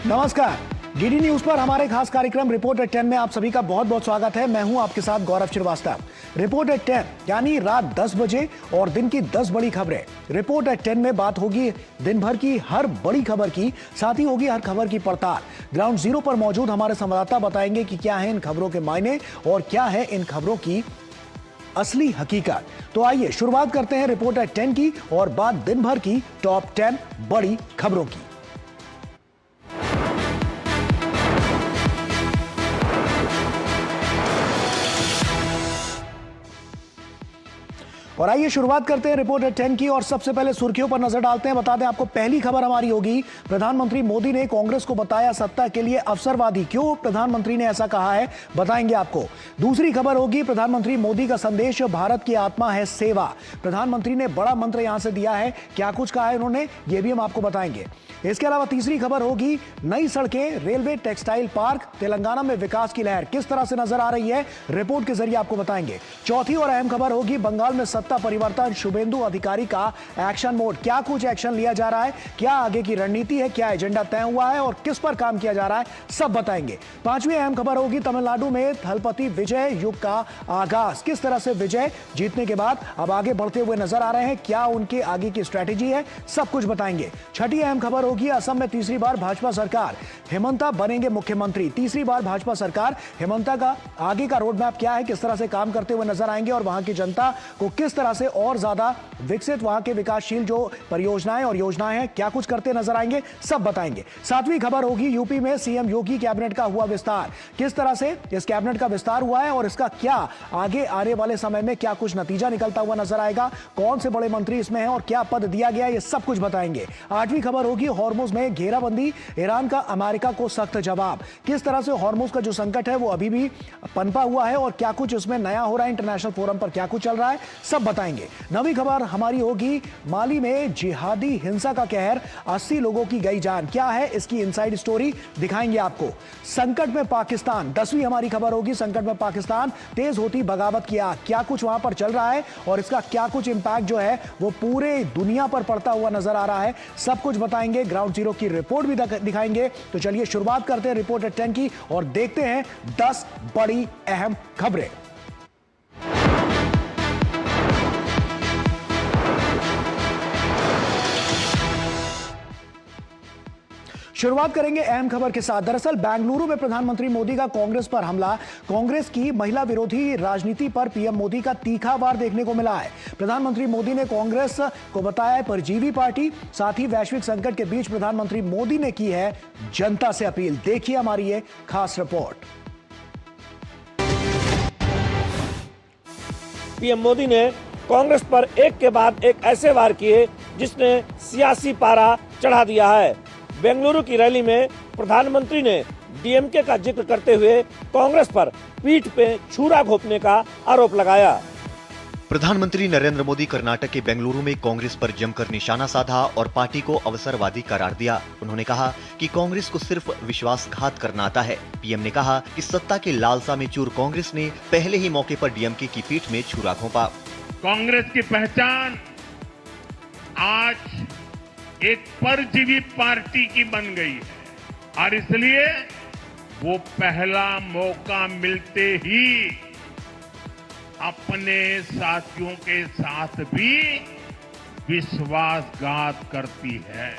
नमस्कार। DD news पर हमारे खास कार्यक्रम रिपोर्ट एट 10 में आप सभी का बहुत बहुत स्वागत है। मैं हूं आपके साथ गौरव श्रीवास्तव। रिपोर्ट एट 10 यानी रात 10 बजे और दिन की 10 बड़ी खबरें। रिपोर्ट एट 10 में बात होगी दिन भर की हर बड़ी खबर की, साथ ही होगी हर खबर की पड़ताल। ग्राउंड जीरो पर मौजूद हमारे संवाददाता बताएंगे कि क्या है इन खबरों के मायने और क्या है इन खबरों की असली हकीकत। तो आइए शुरुआत करते हैं रिपोर्ट एट 10 की और बात दिन भर की टॉप 10 बड़ी खबरों की। और आइए शुरुआत करते हैं रिपोर्ट एट 10 की और सबसे पहले सुर्खियों पर नजर डालते हैं। बता दें आपको, पहली खबर हमारी होगी, प्रधानमंत्री मोदी ने कांग्रेस को बताया सत्ता के लिए अवसरवादी। क्यों प्रधानमंत्री ने ऐसा कहा है, बताएंगे आपको। दूसरी खबर होगी, प्रधानमंत्री मोदी का संदेश, भारत की आत्मा है सेवा। प्रधानमंत्री ने बड़ा मंत्र यहां से दिया है। क्या कुछ कहा है उन्होंने, यह भी हम आपको बताएंगे। इसके अलावा तीसरी खबर होगी, नई सड़कें, रेलवे, टेक्सटाइल पार्क, तेलंगाना में विकास की लहर किस तरह से नजर आ रही है, रिपोर्ट के जरिए आपको बताएंगे। चौथी और अहम खबर होगी, बंगाल में सत्ता परिवर्तन, शुभेंदु अधिकारी का एक्शन मोड। क्या कुछ एक्शन लिया जा रहा है, क्या आगे की रणनीति है, क्या एजेंडा तय हुआ है और किस पर काम किया जा रहा है, सब बताएंगे। पांचवी अहम खबर होगी, तमिलनाडु में थलपति विजय युग का आगाज। किस तरह से विजय जीतने के बाद अब आगे बढ़ते हुए नजर आ रहे हैं, क्या उनके आगे की स्ट्रैटेजी है, सब कुछ बताएंगे। छठी अहम खबर होगी, असम में तीसरी बार भाजपा सरकार, हेमंता बनेंगे मुख्यमंत्री। तीसरी बार भाजपा सरकार, हेमंता का आगे का रोड मैप क्या है, किस तरह से काम करते हुए नजर आएंगे और वहां की जनता को किस तरह से और ज्यादा विकसित, वहां के विकासशील जो परियोजनाएं और योजनाएं हैं, क्या कुछ करते नजर आएंगे, सब बताएंगे। सातवीं खबर होगी, यूपी में सीएम योगी कैबिनेट का हुआ विस्तार। किस तरह से इस कैबिनेट का विस्तार हुआ है और इसका क्या आगे आने वाले समय में क्या कुछ नतीजा निकलता हुआ नजर आएगा, कौन से बड़े मंत्री इसमें हैं और क्या पद दिया गया, ये सब कुछ बताएंगे। आठवीं खबर होगी, हॉर्मुज में घेराबंदी, ईरान का अमेरिका को सख्त जवाब। किस तरह से हॉर्मुज का जो संकट है वो अभी भी पनपा हुआ है और क्या कुछ उसमें नया हो रहा है, इंटरनेशनल फोरम पर क्या कुछ चल रहा है, सब बताएंगे। नवी खबर हमारी होगी, माली में जिहादी हिंसा का कहर, 80 लोगों की गई जान। क्या है इसकी इनसाइड स्टोरी, दिखाएंगे आपको। संकट में पाकिस्तान, 10वीं हमारी खबर होगी, संकट में पाकिस्तान, तेज होती बगावत की आग। क्या कुछ वहां पर चल रहा है और इसका क्या कुछ इंपैक्ट जो है वो पूरे दुनिया पर पड़ता हुआ नजर आ रहा है, सब कुछ बताएंगे। ग्राउंड जीरो की रिपोर्ट भी दिखाएंगे। तो चलिए शुरुआत करते हैं रिपोर्ट एट 10 की और देखते हैं 10 बड़ी अहम खबरें। शुरुआत करेंगे अहम खबर के साथ। दरअसल बेंगलुरु में प्रधानमंत्री मोदी का कांग्रेस पर हमला, कांग्रेस की महिला विरोधी राजनीति पर पीएम मोदी का तीखा वार देखने को मिला है। प्रधानमंत्री मोदी ने कांग्रेस को बताया परजीवी पार्टी। साथ ही वैश्विक संकट के बीच प्रधानमंत्री मोदी ने की है जनता से अपील। देखिए हमारी ये खास रिपोर्ट। पीएम मोदी ने कांग्रेस पर एक के बाद एक ऐसे वार किए जिसने सियासी पारा चढ़ा दिया है। बेंगलुरु की रैली में प्रधानमंत्री ने डीएमके का जिक्र करते हुए कांग्रेस पर पीठ पे छुरा घोंपने का आरोप लगाया। प्रधानमंत्री नरेंद्र मोदी कर्नाटक के बेंगलुरु में कांग्रेस पर जमकर निशाना साधा और पार्टी को अवसरवादी करार दिया। उन्होंने कहा कि कांग्रेस को सिर्फ विश्वासघात करना आता है। पीएम ने कहा कि सत्ता के लालसा में चूर कांग्रेस ने पहले ही मौके पर डीएमके की पीठ में छुरा घोंपा। कांग्रेस की पहचान आज एक परजीवी पार्टी की बन गई है और इसलिए वो पहला मौका मिलते ही अपने साथियों के साथ भी विश्वासघात करती है।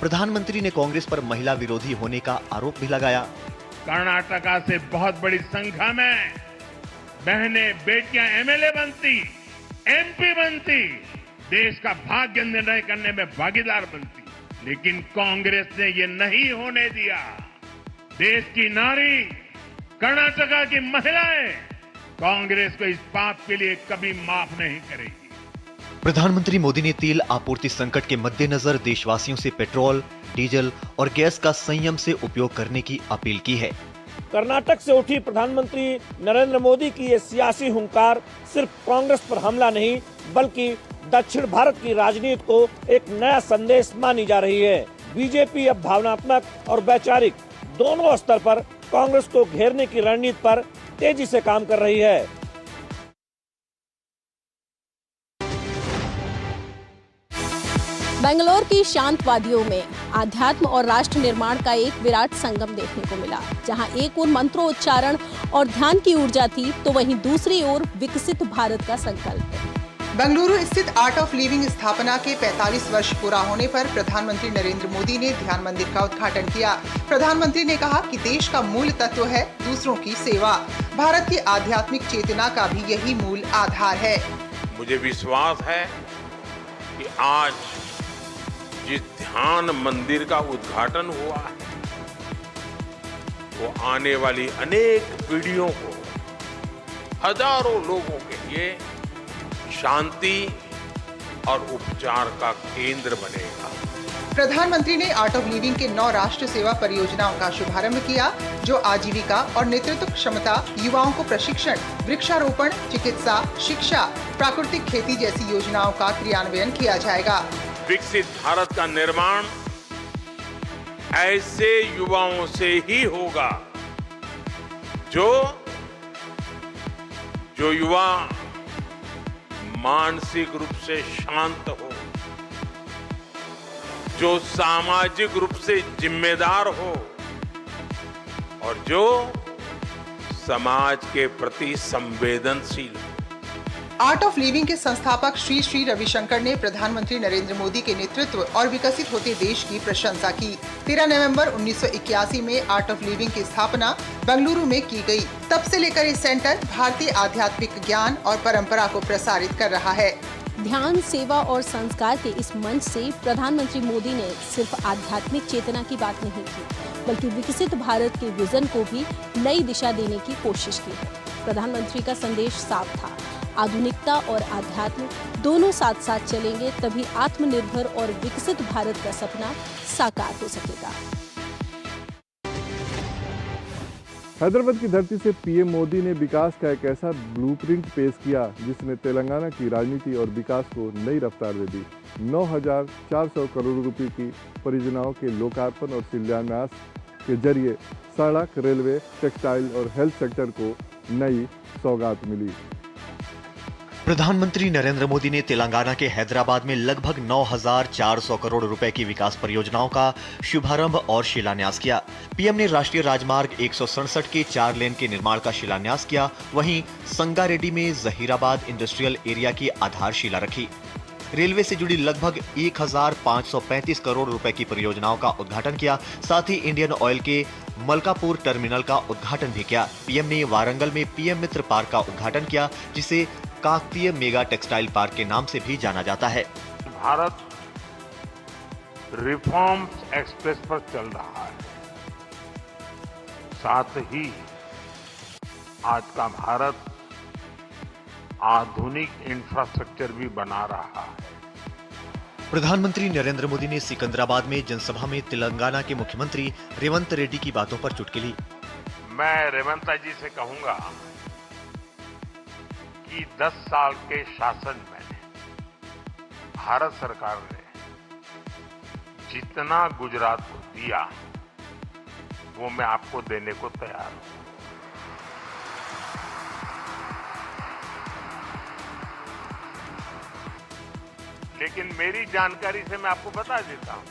प्रधानमंत्री ने कांग्रेस पर महिला विरोधी होने का आरोप भी लगाया। कर्नाटका से बहुत बड़ी संख्या में बहनें बेटियां एमएलए बनती, एमपी बनती, देश का भाग्य निर्णय करने में भागीदार बनती, लेकिन कांग्रेस ने ये नहीं होने दिया। देश की नारी, कर्नाटका की महिलाएं कांग्रेस को इस पाप के लिए कभी माफ नहीं करेगी। प्रधानमंत्री मोदी ने तेल आपूर्ति संकट के मद्देनजर देशवासियों से पेट्रोल, डीजल और गैस का संयम से उपयोग करने की अपील की है। कर्नाटक से उठी प्रधानमंत्री नरेंद्र मोदी की ये सियासी हुंकार सिर्फ कांग्रेस पर हमला नहीं बल्कि दक्षिण भारत की राजनीति को एक नया संदेश मानी जा रही है। बीजेपी अब भावनात्मक और वैचारिक दोनों स्तर पर कांग्रेस को घेरने की रणनीति पर तेजी से काम कर रही है। बेंगलोर की शांत वादियों में आध्यात्म और राष्ट्र निर्माण का एक विराट संगम देखने को मिला, जहां एक ओर मंत्रोच्चारण और ध्यान की ऊर्जा थी, तो वहीं दूसरी ओर विकसित भारत का संकल्प। बेंगलुरु स्थित आर्ट ऑफ लिविंग स्थापना के 45 वर्ष पूरा होने पर प्रधानमंत्री नरेंद्र मोदी ने ध्यान मंदिर का उद्घाटन किया। प्रधानमंत्री ने कहा कि देश का मूल तत्व है दूसरों की सेवा। भारत की आध्यात्मिक चेतना का भी यही मूल आधार है। मुझे विश्वास है कि आज जिस ध्यान मंदिर का उद्घाटन हुआ है, वो आने वाली अनेक पीढ़ियों को, हजारों लोगों के लिए शांति और उपचार का केंद्र बनेगा। प्रधानमंत्री ने आर्ट ऑफ लिविंग के 9 राष्ट्र सेवा परियोजनाओं का शुभारंभ किया, जो आजीविका और नेतृत्व क्षमता, युवाओं को प्रशिक्षण, वृक्षारोपण, चिकित्सा, शिक्षा, प्राकृतिक खेती जैसी योजनाओं का क्रियान्वयन किया जाएगा। विकसित भारत का निर्माण ऐसे युवाओं से ही होगा जो युवा मानसिक रूप से शांत हो, जो सामाजिक रूप से जिम्मेदार हो और जो समाज के प्रति संवेदनशील हो। आर्ट ऑफ लिविंग के संस्थापक श्री श्री रविशंकर ने प्रधानमंत्री नरेंद्र मोदी के नेतृत्व और विकसित होते देश की प्रशंसा की। 13 नवंबर 1981 में आर्ट ऑफ लिविंग की स्थापना बेंगलुरु में की गई। तब से लेकर ये सेंटर भारतीय आध्यात्मिक ज्ञान और परंपरा को प्रसारित कर रहा है। ध्यान, सेवा और संस्कार के इस मंच से प्रधानमंत्री मोदी ने सिर्फ आध्यात्मिक चेतना की बात नहीं की, बल्कि विकसित भारत के विजन को भी नई दिशा देने की कोशिश की है। प्रधानमंत्री का संदेश साफ था, आधुनिकता और आध्यात्म दोनों साथ साथ चलेंगे, तभी आत्मनिर्भर और विकसित भारत का सपना साकार हो सकेगा। हैदराबाद की धरती से पीएम मोदी ने विकास का एक ऐसा ब्लूप्रिंट पेश किया जिसने तेलंगाना की राजनीति और विकास को नई रफ्तार दे दी। 9,400 करोड़ रुपए की परियोजनाओं के लोकार्पण और शिलान्यास के जरिए सड़क, रेलवे, टेक्सटाइल और हेल्थ सेक्टर को नई सौगात मिली। प्रधानमंत्री नरेंद्र मोदी ने तेलंगाना के हैदराबाद में लगभग 9,400 करोड़ रुपए की विकास परियोजनाओं का शुभारंभ और शिलान्यास किया। पीएम ने राष्ट्रीय राजमार्ग 167 के 4 लेन के निर्माण का शिलान्यास किया। वहीं संगारेड्डी में जहीराबाद इंडस्ट्रियल एरिया की आधारशिला रखी। रेलवे से जुड़ी लगभग 1,535 करोड़ रुपए की परियोजनाओं का उद्घाटन किया। साथ ही इंडियन ऑयल के मलकापुर टर्मिनल का उद्घाटन भी किया। पीएम ने वारंगल में पीएम मित्र पार्क का उद्घाटन किया, जिसे काकतीय मेगा टेक्सटाइल पार्क के नाम से भी जाना जाता है। भारत रिफॉर्म्स एक्सप्रेस पर चल रहा है, साथ ही आज का भारत आधुनिक इंफ्रास्ट्रक्चर भी बना रहा है। प्रधानमंत्री नरेंद्र मोदी ने सिकंदराबाद में जनसभा में तेलंगाना के मुख्यमंत्री रेवंत रेड्डी की बातों पर चुटकी ली। मैं रेवंत जी से कहूंगा कि 10 साल के शासन में भारत सरकार ने जितना गुजरात को दिया, वो मैं आपको देने को तैयार हूं। लेकिन मेरी जानकारी से मैं आपको बता देता हूं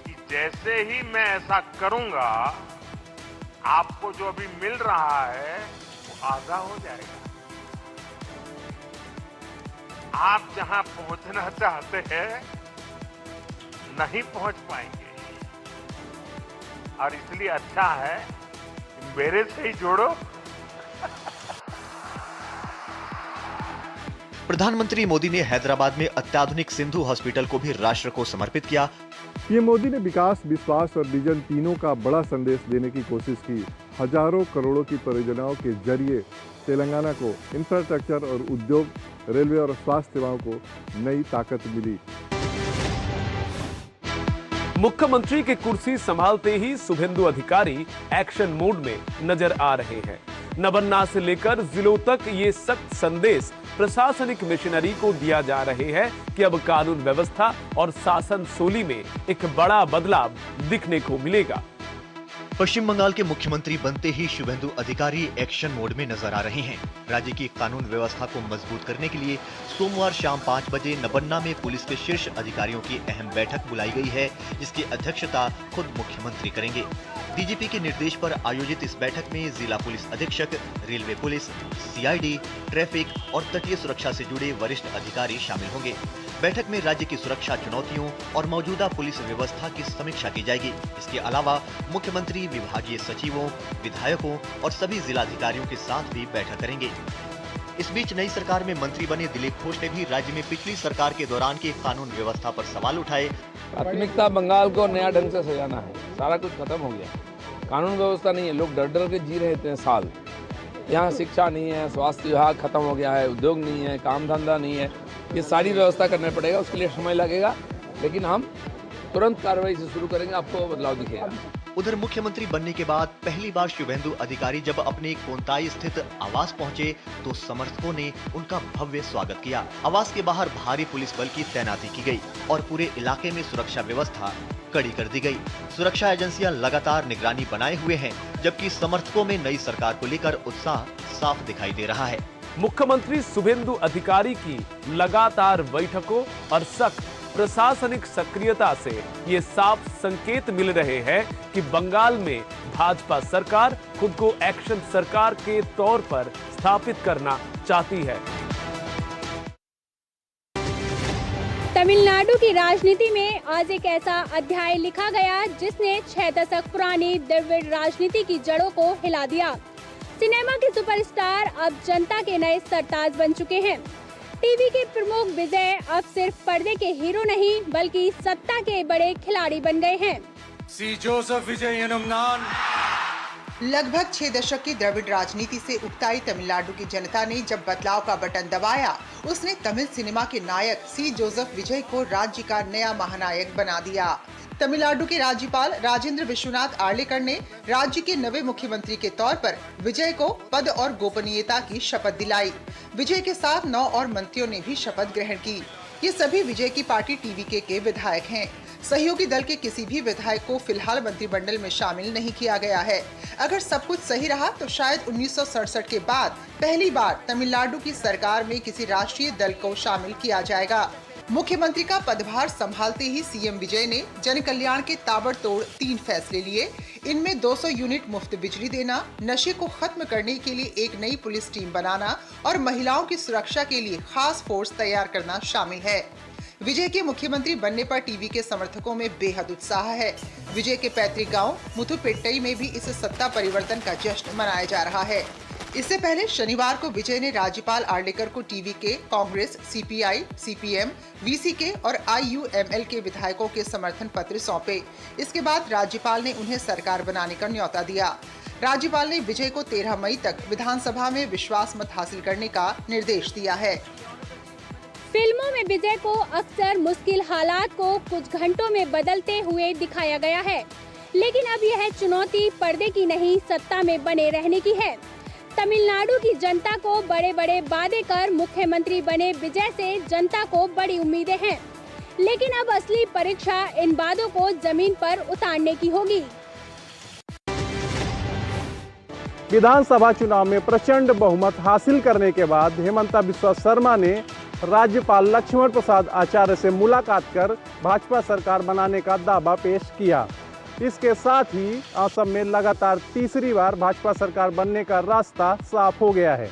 कि जैसे ही मैं ऐसा करूंगा, आपको जो अभी मिल रहा है वो आधा हो जाएगा। आप जहां पहुंचना चाहते हैं नहीं पहुंच पाएंगे, और इसलिए अच्छा है मेरे से ही जोड़ो। प्रधानमंत्री मोदी ने हैदराबाद में अत्याधुनिक सिंधु हॉस्पिटल को भी राष्ट्र को समर्पित किया। पीएम मोदी ने विकास, विश्वास और विजन तीनों का बड़ा संदेश देने की कोशिश की। हजारों करोड़ों की परियोजनाओं के जरिए तेलंगाना को इंफ्रास्ट्रक्चर और उद्योग, रेलवे और स्वास्थ्य सेवाओं को नई ताकत मिली। मुख्यमंत्री की कुर्सी संभालते ही शुभेंदु अधिकारी एक्शन मोड में नजर आ रहे हैं। नवन्ना से लेकर जिलों तक ये सख्त संदेश प्रशासनिक मिशनरी को दिया जा रहे हैं कि अब कानून व्यवस्था और शासन शैली में एक बड़ा बदलाव दिखने को मिलेगा। पश्चिम बंगाल के मुख्यमंत्री बनते ही शुभेंदु अधिकारी एक्शन मोड में नजर आ रहे हैं। राज्य की कानून व्यवस्था को मजबूत करने के लिए सोमवार शाम 5 बजे नबन्ना में पुलिस के शीर्ष अधिकारियों की अहम बैठक बुलाई गई है, जिसकी अध्यक्षता खुद मुख्यमंत्री करेंगे। डीजीपी के निर्देश पर आयोजित इस बैठक में जिला पुलिस अधीक्षक, रेलवे पुलिस, सीआईडी, ट्रैफिक और तटीय सुरक्षा से जुड़े वरिष्ठ अधिकारी शामिल होंगे। बैठक में राज्य की सुरक्षा चुनौतियों और मौजूदा पुलिस व्यवस्था की समीक्षा की जाएगी। इसके अलावा मुख्यमंत्री विभागीय सचिवों, विधायकों और सभी जिलाधिकारियों के साथ भी बैठक करेंगे। इस बीच नई सरकार में मंत्री बने दिलीप घोष ने भी राज्य में पिछली सरकार के दौरान की कानून व्यवस्था पर सवाल उठाए। प्राथमिकता बंगाल को नया ढंग से सजाना है। सारा कुछ खत्म हो गया, कानून व्यवस्था नहीं है, लोग डर डर के जी रहे इतने साल। यहाँ शिक्षा नहीं है, स्वास्थ्य विभाग खत्म हो गया है, उद्योग नहीं है, काम धंधा नहीं है। ये सारी व्यवस्था करना पड़ेगा, उसके लिए समय लगेगा, लेकिन हम तुरंत कार्रवाई से शुरू करेंगे, आपको बदलाव दिखेगा। उधर मुख्यमंत्री बनने के बाद पहली बार शुभेंदु अधिकारी जब अपने कोंताई स्थित आवास पहुंचे तो समर्थकों ने उनका भव्य स्वागत किया। आवास के बाहर भारी पुलिस बल की तैनाती की गई और पूरे इलाके में सुरक्षा व्यवस्था कड़ी कर दी गई। सुरक्षा एजेंसियां लगातार निगरानी बनाए हुए हैं, जबकि समर्थकों में नई सरकार को लेकर उत्साह साफ दिखाई दे रहा है। मुख्यमंत्री शुभेंदु अधिकारी की लगातार बैठकों और सख्त प्रशासनिक सक्रियता से ये साफ संकेत मिल रहे हैं कि बंगाल में भाजपा सरकार खुद को एक्शन सरकार के तौर पर स्थापित करना चाहती है। तमिलनाडु की राजनीति में आज एक ऐसा अध्याय लिखा गया जिसने 6 दशक पुरानी द्रविड़ राजनीति की जड़ों को हिला दिया। सिनेमा के सुपरस्टार अब जनता के नए सरताज बन चुके हैं। टीवी के प्रमुख विजय अब सिर्फ पर्दे के हीरो नहीं बल्कि सत्ता के बड़े खिलाड़ी बन गए हैं। सी जोसेफ विजय लगभग 6 दशक की द्रविड़ राजनीति से उकताई तमिलनाडु की जनता ने जब बदलाव का बटन दबाया, उसने तमिल सिनेमा के नायक सी जोसेफ विजय को राज्य का नया महानायक बना दिया। तमिलनाडु के राज्यपाल राजेंद्र विश्वनाथ आर्लेकर ने राज्य के नवे मुख्यमंत्री के तौर पर विजय को पद और गोपनीयता की शपथ दिलाई। विजय के साथ 9 और मंत्रियों ने भी शपथ ग्रहण की। ये सभी विजय की पार्टी टीवीके के विधायक हैं। सहयोगी दल के किसी भी विधायक को फिलहाल मंत्रिमंडल में शामिल नहीं किया गया है। अगर सब कुछ सही रहा तो शायद 1967 के बाद पहली बार तमिलनाडु की सरकार में किसी राष्ट्रीय दल को शामिल किया जाएगा। मुख्यमंत्री का पदभार संभालते ही सीएम विजय ने जन कल्याण के ताबड़तोड़ 3 फैसले लिए। इनमें 200 यूनिट मुफ्त बिजली देना, नशे को खत्म करने के लिए एक नई पुलिस टीम बनाना और महिलाओं की सुरक्षा के लिए खास फोर्स तैयार करना शामिल है। विजय के मुख्यमंत्री बनने पर टीवी के समर्थकों में बेहद उत्साह है। विजय के पैतृक गांव मुथुपेट्टई में भी इस सत्ता परिवर्तन का जश्न मनाया जा रहा है। इससे पहले शनिवार को विजय ने राज्यपाल आर्लेकर को TVK, Congress, CPI, CPM, VCK और आईयूएमएल के विधायकों के समर्थन पत्र सौंपे। इसके बाद राज्यपाल ने उन्हें सरकार बनाने का न्योता दिया। राज्यपाल ने विजय को 13 मई तक विधानसभा में विश्वास मत हासिल करने का निर्देश दिया है। फिल्मों में विजय को अक्सर मुश्किल हालात को कुछ घंटों में बदलते हुए दिखाया गया है, लेकिन अब यह चुनौती पर्दे की नहीं, सत्ता में बने रहने की है। तमिलनाडु की जनता को बड़े बड़े वादे कर मुख्यमंत्री बने विजय से जनता को बड़ी उम्मीदें हैं, लेकिन अब असली परीक्षा इन वादों को जमीन पर उतारने की होगी। विधानसभा चुनाव में प्रचंड बहुमत हासिल करने के बाद हेमंता बिस्वा शर्मा ने राज्यपाल लक्ष्मण प्रसाद आचार्य से मुलाकात कर भाजपा सरकार बनाने का दावा पेश किया। इसके साथ ही असम में लगातार तीसरी बार भाजपा सरकार बनने का रास्ता साफ हो गया है।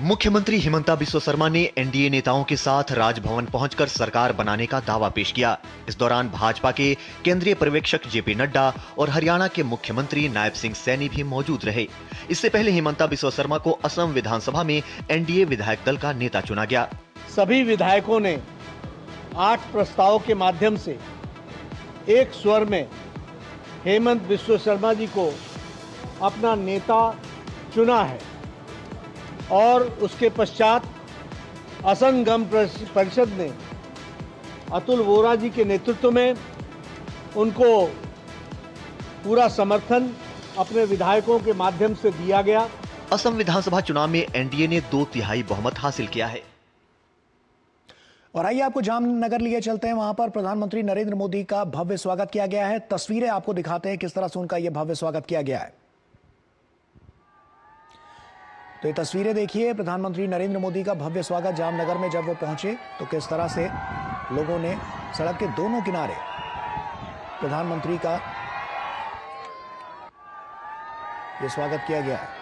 मुख्यमंत्री हेमंता बिस्वा शर्मा ने एनडीए नेताओं के साथ राजभवन पहुंचकर सरकार बनाने का दावा पेश किया। इस दौरान भाजपा के केंद्रीय पर्यवेक्षक जेपी नड्डा और हरियाणा के मुख्यमंत्री नायब सिंह सैनी भी मौजूद रहे। इससे पहले हेमंता बिस्वा शर्मा को असम विधानसभा में एनडीए विधायक दल का नेता चुना गया। सभी विधायकों ने 8 प्रस्तावों के माध्यम से एक स्वर में हेमंत बिस्वा शर्मा जी को अपना नेता चुना है और उसके पश्चात असम गण परिषद ने अतुल वोरा जी के नेतृत्व में उनको पूरा समर्थन अपने विधायकों के माध्यम से दिया गया। असम विधानसभा चुनाव में एनडीए ने 2/3 बहुमत हासिल किया है। और आइए आपको जामनगर लिए चलते हैं। वहां पर प्रधानमंत्री नरेंद्र मोदी का भव्य स्वागत किया गया है। तस्वीरें आपको दिखाते हैं किस तरह से उनका यह भव्य स्वागत किया गया है। तो ये तस्वीरें देखिए, प्रधानमंत्री नरेंद्र मोदी का भव्य स्वागत जामनगर में जब वो पहुंचे तो किस तरह से लोगों ने सड़क के दोनों किनारे प्रधानमंत्री का ये स्वागत किया गया है।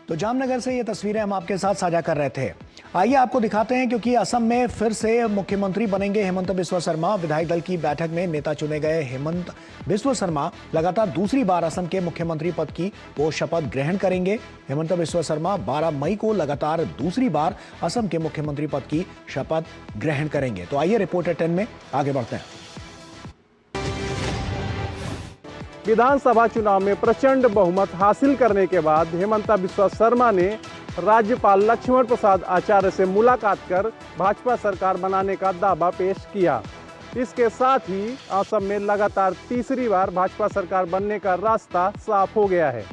तो जामनगर से ये तस्वीरें हम आपके साथ साझा कर रहे थे। आइए आपको दिखाते हैं, क्योंकि असम में फिर से मुख्यमंत्री बनेंगे हेमंत बिस्वा शर्मा। विधायक दल की बैठक में नेता चुने गए हेमंत बिस्वा शर्मा लगातार दूसरी बार असम के मुख्यमंत्री पद की वो शपथ ग्रहण करेंगे। हेमंत बिस्वा शर्मा 12 मई को लगातार दूसरी बार असम के मुख्यमंत्री पद की शपथ ग्रहण करेंगे। तो आइए रिपोर्टर 10 में आगे बढ़ते हैं। विधानसभा चुनाव में प्रचंड बहुमत हासिल करने के बाद हेमंत बिस्वा शर्मा ने राज्यपाल लक्ष्मण प्रसाद आचार्य से मुलाकात कर भाजपा सरकार बनाने का दावा पेश किया। इसके साथ ही असम में लगातार तीसरी बार भाजपा सरकार बनने का रास्ता साफ हो गया है।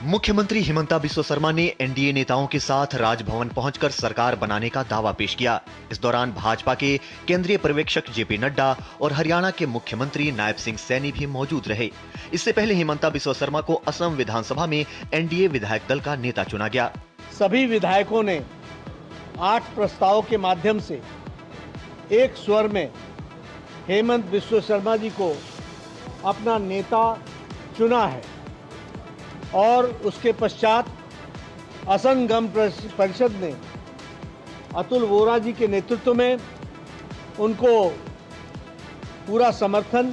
मुख्यमंत्री हेमंत बिस्वा शर्मा ने एनडीए नेताओं के साथ राजभवन पहुंचकर सरकार बनाने का दावा पेश किया। इस दौरान भाजपा के केंद्रीय पर्यवेक्षक जेपी नड्डा और हरियाणा के मुख्यमंत्री नायब सिंह सैनी भी मौजूद रहे। इससे पहले हेमंत बिस्वा शर्मा को असम विधानसभा में एनडीए विधायक दल का नेता चुना गया। सभी विधायकों ने 8 प्रस्तावों के माध्यम से एक स्वर में हेमंत बिस्वा शर्मा जी को अपना नेता चुना है और उसके पश्चात असम गण परिषद ने अतुल वोरा जी के नेतृत्व में उनको पूरा समर्थन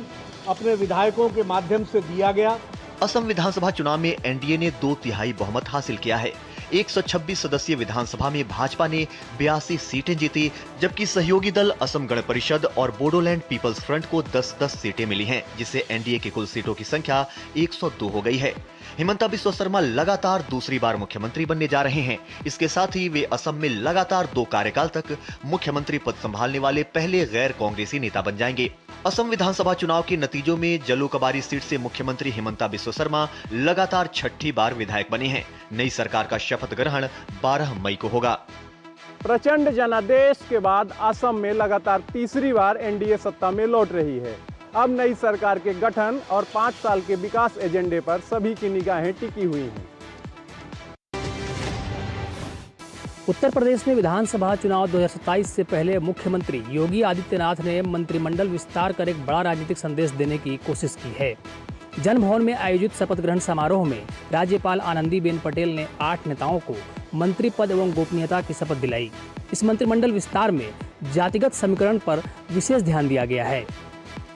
अपने विधायकों के माध्यम से दिया गया। असम विधानसभा चुनाव में एनडीए ने 2/3 बहुमत हासिल किया है। 126 सदस्यीय विधानसभा में भाजपा ने 82 सीटें जीती, जबकि सहयोगी दल असम गण परिषद और बोडोलैंड पीपल्स फ्रंट को 10-10 सीटें मिली हैं, जिससे एनडीए की कुल सीटों की संख्या 102 हो गई है। हेमंत बिस्वा शर्मा लगातार दूसरी बार मुख्यमंत्री बनने जा रहे हैं। इसके साथ ही वे असम में लगातार 2 कार्यकाल तक मुख्यमंत्री पद संभालने वाले पहले गैर कांग्रेसी नेता बन जाएंगे। असम विधानसभा चुनाव के नतीजों में जलुकबारी सीट से मुख्यमंत्री हेमंत बिस्वा शर्मा लगातार 6ठी बार विधायक बने हैं। नई सरकार का शपथ ग्रहण 12 मई को होगा। प्रचंड जनादेश के बाद असम में लगातार तीसरी बार एनडीए सत्ता में लौट रही है। अब नई सरकार के गठन और 5 साल के विकास एजेंडे पर सभी की निगाहें टिकी हुई हैं। उत्तर प्रदेश में विधानसभा चुनाव 2027 से पहले मुख्यमंत्री योगी आदित्यनाथ ने मंत्रिमंडल विस्तार कर एक बड़ा राजनीतिक संदेश देने की कोशिश की है। जनभवन में आयोजित शपथ ग्रहण समारोह में राज्यपाल आनंदीबेन पटेल ने 8 नेताओं को मंत्री पद एवं गोपनीयता की शपथ दिलाई। इस मंत्रिमंडल विस्तार में जातिगत समीकरण पर विशेष ध्यान दिया गया है।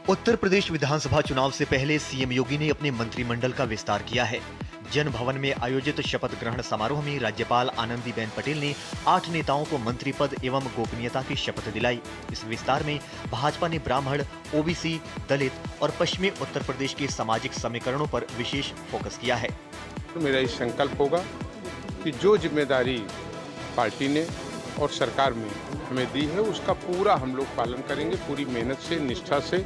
उत्तर प्रदेश विधानसभा चुनाव से पहले सीएम योगी ने अपने मंत्रिमंडल का विस्तार किया है। जन भवन में आयोजित शपथ ग्रहण समारोह में राज्यपाल आनंदीबेन पटेल ने 8 नेताओं को मंत्री पद एवं गोपनीयता की शपथ दिलाई। इस विस्तार में भाजपा ने ब्राह्मण, ओबीसी, दलित और पश्चिमी उत्तर प्रदेश के सामाजिक समीकरणों पर विशेष फोकस किया है। तो मेरा ये संकल्प होगा कि जो जिम्मेदारी पार्टी ने और सरकार में हमें दी है उसका पूरा हम लोग पालन करेंगे, पूरी मेहनत से, निष्ठा से।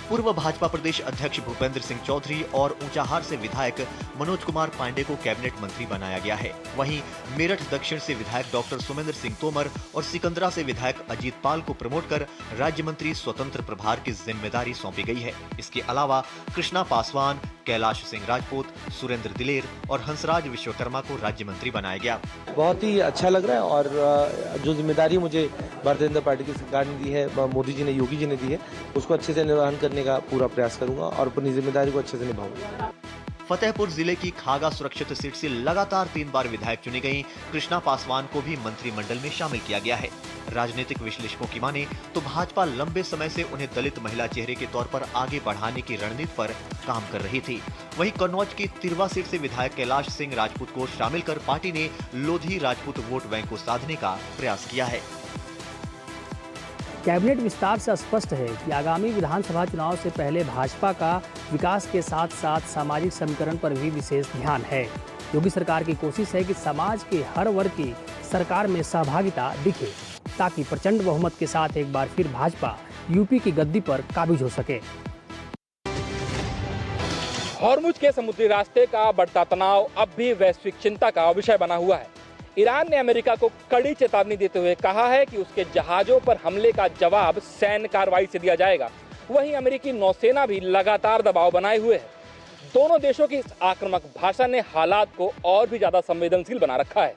पूर्व भाजपा प्रदेश अध्यक्ष भूपेंद्र सिंह चौधरी और ऊंचाहार से विधायक मनोज कुमार पांडे को कैबिनेट मंत्री बनाया गया है। वहीं मेरठ दक्षिण से विधायक डॉक्टर सुमेंद्र सिंह तोमर और सिकंदरा से विधायक अजीत पाल को प्रमोट कर राज्य मंत्री स्वतंत्र प्रभार की जिम्मेदारी सौंपी गई है। इसके अलावा कृष्णा पासवान, कैलाश सिंह राजपूत, सुरेंद्र दिलेर और हंसराज विश्वकर्मा को राज्य मंत्री बनाया गया। बहुत ही अच्छा लग रहा है और जो जिम्मेदारी मुझे भारतीय जनता पार्टी की सरकार ने दी है, मोदी जी ने, योगी जी ने दी है, उसको अच्छे से निर्वहन करने का पूरा प्रयास करूंगा और अपनी जिम्मेदारी को अच्छे से निभाऊंगा। फतेहपुर जिले की खागा सुरक्षित सीट से लगातार 3 बार विधायक चुनी गई कृष्णा पासवान को भी मंत्रिमंडल में शामिल किया गया है। राजनीतिक विश्लेषकों की माने तो भाजपा लंबे समय से उन्हें दलित महिला चेहरे के तौर पर आगे बढ़ाने की रणनीति पर काम कर रही थी। वहीं कन्नौज की तिरवा सीट से विधायक कैलाश सिंह राजपूत को शामिल कर पार्टी ने लोधी राजपूत वोट बैंक को साधने का प्रयास किया है। कैबिनेट विस्तार से स्पष्ट है कि आगामी विधानसभा चुनाव से पहले भाजपा का विकास के साथ साथ सामाजिक समीकरण पर भी विशेष ध्यान है। योगी सरकार की कोशिश है कि समाज के हर वर्ग की सरकार में सहभागिता दिखे ताकि प्रचंड बहुमत के साथ एक बार फिर भाजपा यूपी की गद्दी पर काबिज हो सके। हॉर्मुज के समुद्री रास्ते का बढ़ता तनाव अब भी वैश्विक चिंता का विषय बना हुआ है। ईरान ने अमेरिका को कड़ी चेतावनी देते हुए कहा है कि उसके जहाजों पर हमले का जवाब सैन्य कार्रवाई से दिया जाएगा। वहीं अमेरिकी नौसेना भी लगातार दबाव बनाए हुए है। दोनों देशों की इस आक्रामक भाषा ने हालात को और भी ज्यादा संवेदनशील बना रखा है।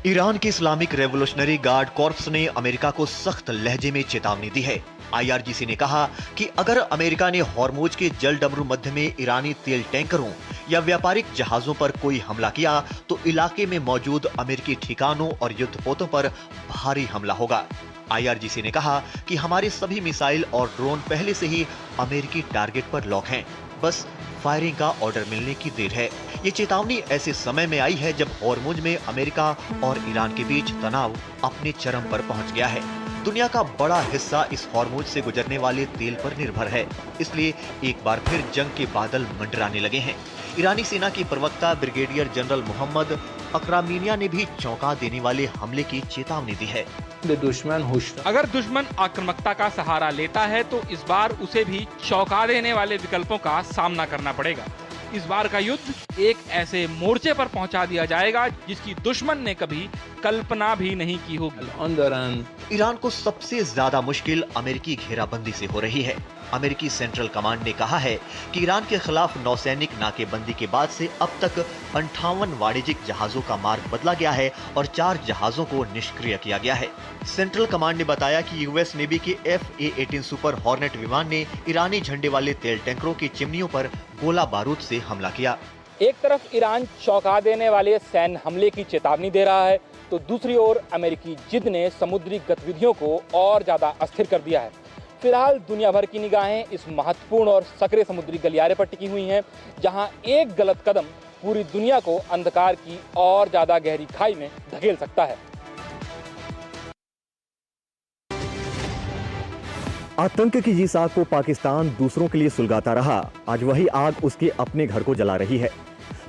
ईरान के इस्लामिक रेवोल्यूशनरी गार्ड कॉर्प्स ने अमेरिका को सख्त लहजे में चेतावनी दी है। IRGC ने कहा कि अगर अमेरिका ने हॉर्मुज के जल डमरू मध्य में ईरानी तेल टैंकरों या व्यापारिक जहाजों पर कोई हमला किया तो इलाके में मौजूद अमेरिकी ठिकानों और युद्धपोतों पर भारी हमला होगा। IRGC ने कहा कि हमारे सभी मिसाइल और ड्रोन पहले से ही अमेरिकी टारगेट पर लॉक हैं, बस फायरिंग का ऑर्डर मिलने की देर है। ये चेतावनी ऐसे समय में आई है जब हॉर्मुज में अमेरिका और ईरान के बीच तनाव अपने चरम पर पहुंच गया है। दुनिया का बड़ा हिस्सा इस हॉर्मुज से गुजरने वाले तेल पर निर्भर है, इसलिए एक बार फिर जंग के बादल मंडराने लगे हैं। ईरानी सेना की प्रवक्ता ब्रिगेडियर जनरल मोहम्मद अकरामीनिया ने भी चौंका देने वाले हमले की चेतावनी दी है। अगर दुश्मन आक्रामकता का सहारा लेता है तो इस बार उसे भी चौंका देने वाले विकल्पों का सामना करना पड़ेगा। इस बार का युद्ध एक ऐसे मोर्चे पर पहुंचा दिया जाएगा जिसकी दुश्मन ने कभी कल्पना भी नहीं की होगी। ईरान को सबसे ज्यादा मुश्किल अमेरिकी घेराबंदी से हो रही है। अमेरिकी सेंट्रल कमांड ने कहा है कि ईरान के खिलाफ नौसैनिक नाकेबंदी के बाद से अब तक 58 वाणिज्यिक जहाजों का मार्ग बदला गया है और 4 जहाजों को निष्क्रिय किया गया है। सेंट्रल कमांड ने बताया कि यूएस नेवी के F/A-18 सुपर हॉर्नेट विमान ने ईरानी झंडे वाले तेल टैंकरों की चिमनियों पर गोला बारूद से हमला किया। एक तरफ ईरान चौंका देने वाले सैन्य हमले की चेतावनी दे रहा है तो दूसरी ओर अमेरिकी जिद ने समुद्री गतिविधियों को और ज्यादा अस्थिर कर दिया है। फिलहाल दुनिया भर की निगाहें इस महत्वपूर्ण और सकरे समुद्री गलियारे पर टिकी हुई हैं, जहां एक गलत कदम पूरी दुनिया को अंधकार की और ज्यादा गहरी खाई में धकेल सकता है। आतंक की जिस आग को पाकिस्तान दूसरों के लिए सुलगाता रहा, आज वही आग उसके अपने घर को जला रही है।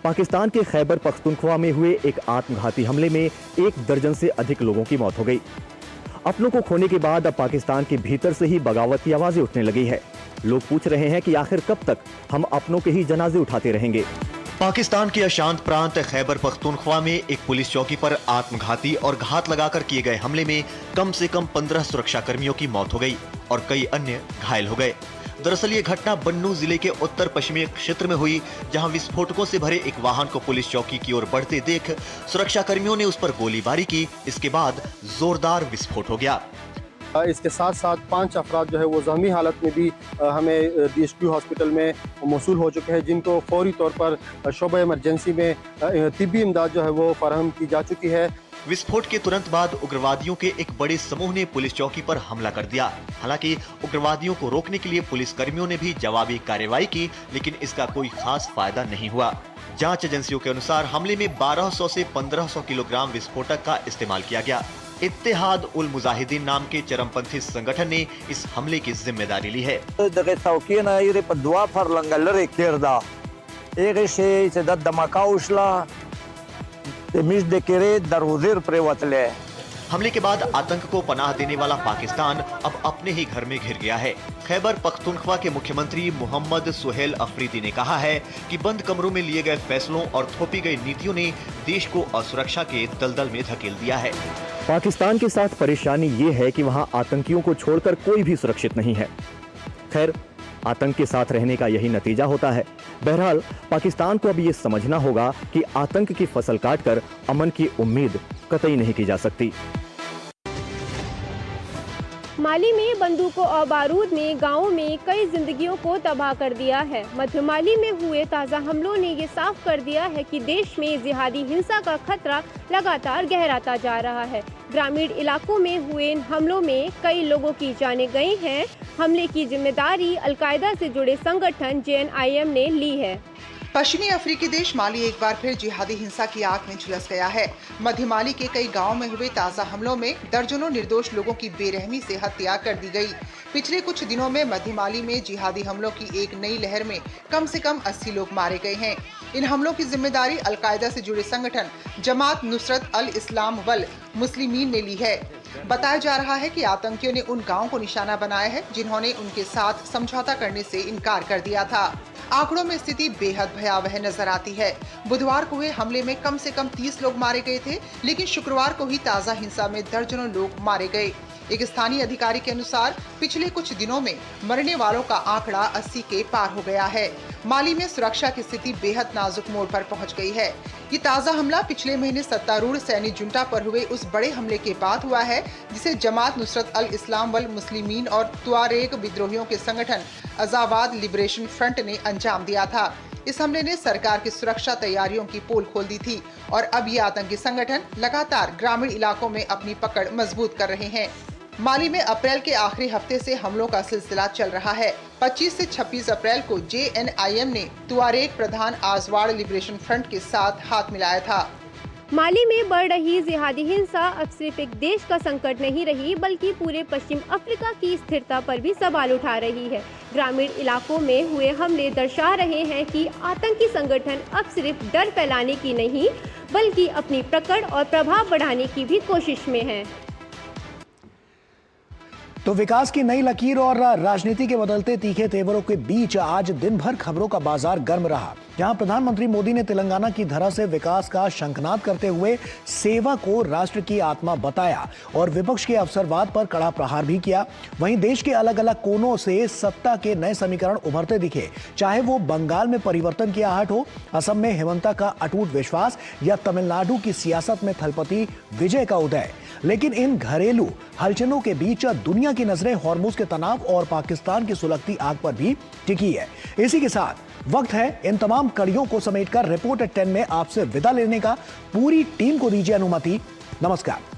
पाकिस्तान के खैबर पख्तूनख्वा में हुए एक आत्मघाती हमले में 1 दर्जन से अधिक लोगों की मौत हो गई। अपनों को खोने के बाद अब पाकिस्तान के भीतर से ही बगावत की आवाजें उठने लगी है। लोग पूछ रहे हैं कि आखिर कब तक हम अपनों के ही जनाजे उठाते रहेंगे। पाकिस्तान के अशांत प्रांत खैबर पख्तूनख्वा में एक पुलिस चौकी पर आत्मघाती और घात लगाकर किए गए हमले में कम से कम 15 सुरक्षा कर्मियों की मौत हो गई और कई अन्य घायल हो गए। दरअसल ये घटना बन्नू जिले के उत्तर पश्चिमी क्षेत्र में हुई, जहां विस्फोटकों से भरे एक वाहन को पुलिस चौकी की ओर बढ़ते देख सुरक्षा कर्मियों ने उस पर गोलीबारी की। इसके बाद जोरदार विस्फोट हो गया। इसके साथ साथ 5 अफराद जो है वो जख्मी हालत में भी हमें DSQ हॉस्पिटल में मौसूल हो चुके हैं, जिनको फौरी तौर पर शोबा इमरजेंसी में तिब्बी इमदाद जो है वो फराहम की जा चुकी है। विस्फोट के तुरंत बाद उग्रवादियों के एक बड़े समूह ने पुलिस चौकी पर हमला कर दिया। हालांकि उग्रवादियों को रोकने के लिए पुलिस कर्मियों ने भी जवाबी कार्रवाई की, लेकिन इसका कोई खास फायदा नहीं हुआ। जांच एजेंसियों के अनुसार हमले में 1200 से 1500 किलोग्राम विस्फोटक का इस्तेमाल किया गया। इत्तेहाद उल मुजाहिदीन नाम के चरमपंथी संगठन ने इस हमले की जिम्मेदारी ली है। हमले के बाद आतंक को पनाह देने वाला पाकिस्तान अब अपने ही घर में घिर गया है। खैबर पख्तूनख्वा के मुख्यमंत्री मोहम्मद सुहेल अफरीदी ने कहा है कि बंद कमरों में लिए गए फैसलों और थोपी गई नीतियों ने देश को असुरक्षा के दलदल में धकेल दिया है। पाकिस्तान के साथ परेशानी ये है कि वहां आतंकियों को छोड़कर कोई भी सुरक्षित नहीं है। खैर, आतंक के साथ रहने का यही नतीजा होता है। बहरहाल, पाकिस्तान को अब ये समझना होगा कि आतंक की फसल काटकर अमन की उम्मीद कतई नहीं की जा सकती। माली में बंदूकों और बारूद ने गांवों में कई जिंदगियों को तबाह कर दिया है। मध्य माली में हुए ताज़ा हमलों ने ये साफ कर दिया है कि देश में जिहादी हिंसा का खतरा लगातार गहराता जा रहा है। ग्रामीण इलाकों में हुए हमलों में कई लोगों की जानें गई हैं। हमले की जिम्मेदारी अलकायदा से जुड़े संगठन JNIM ने ली है। पश्चिमी अफ्रीकी देश माली एक बार फिर जिहादी हिंसा की आग में झुलस गया है। मध्य माली के कई गांवों में हुए ताज़ा हमलों में दर्जनों निर्दोष लोगों की बेरहमी से हत्या कर दी गई। पिछले कुछ दिनों में मध्य माली में जिहादी हमलों की एक नई लहर में कम से कम 80 लोग मारे गए हैं। इन हमलों की जिम्मेदारी अलकायदा से जुड़े संगठन जमात नुसरत अल इस्लाम वल मुस्लिमीन ने ली है। बताया जा रहा है कि आतंकियों ने उन गांवों को निशाना बनाया है जिन्होंने उनके साथ समझौता करने से इनकार कर दिया था। आंकड़ों में स्थिति बेहद भयावह नजर आती है। बुधवार को हुए हमले में कम से कम 30 लोग मारे गए थे, लेकिन शुक्रवार को ही ताज़ा हिंसा में दर्जनों लोग मारे गए। एक स्थानीय अधिकारी के अनुसार पिछले कुछ दिनों में मरने वालों का आंकड़ा 80 के पार हो गया है। माली में सुरक्षा की स्थिति बेहद नाजुक मोड़ पर पहुंच गई है। ये ताज़ा हमला पिछले महीने सत्तारूढ़ सैनी जुंटा पर हुए उस बड़े हमले के बाद हुआ है, जिसे जमात नुसरत अल इस्लाम वल मुस्लिमीन और तुआरेग विद्रोहियों के संगठन अज़ावाद लिबरेशन फ्रंट ने अंजाम दिया था। इस हमले ने सरकार की सुरक्षा तैयारियों की पोल खोल दी थी और अब ये आतंकी संगठन लगातार ग्रामीण इलाकों में अपनी पकड़ मजबूत कर रहे हैं। माली में अप्रैल के आखिरी हफ्ते से हमलों का सिलसिला चल रहा है। 25 से 26 अप्रैल को JNIM ने तुआरेग प्रधान आजवाड़ लिबरेशन फ्रंट के साथ हाथ मिलाया था। माली में बढ़ रही जिहादी हिंसा अब सिर्फ एक देश का संकट नहीं रही, बल्कि पूरे पश्चिम अफ्रीका की स्थिरता पर भी सवाल उठा रही है। ग्रामीण इलाकों में हुए हमले दर्शा रहे हैं कि आतंकी संगठन अब सिर्फ डर फैलाने की नहीं, बल्कि अपनी पकड़ और प्रभाव बढ़ाने की भी कोशिश में है। तो विकास की नई लकीर और राजनीति के बदलते तीखे तेवरों के बीच आज दिन भर खबरों का बाजार गर्म रहा, जहां प्रधानमंत्री मोदी ने तेलंगाना की धरा से विकास का शंखनाद करते हुए सेवा को राष्ट्र की आत्मा बताया और विपक्ष के अवसरवाद पर कड़ा प्रहार भी किया। वहीं देश के अलग अलग कोनों से सत्ता के नए समीकरण उभरते दिखे, चाहे वो बंगाल में परिवर्तन की आहट हो, असम में हेमंता का अटूट विश्वास या तमिलनाडु की सियासत में थलपति विजय का उदय। लेकिन इन घरेलू हलचलों के बीच दुनिया की नजरें हॉर्मुज के तनाव और पाकिस्तान की सुलगती आग पर भी टिकी है। इसी के साथ वक्त है इन तमाम कड़ियों को समेटकर रिपोर्ट 10 में आपसे विदा लेने का। पूरी टीम को दीजिए अनुमति। नमस्कार।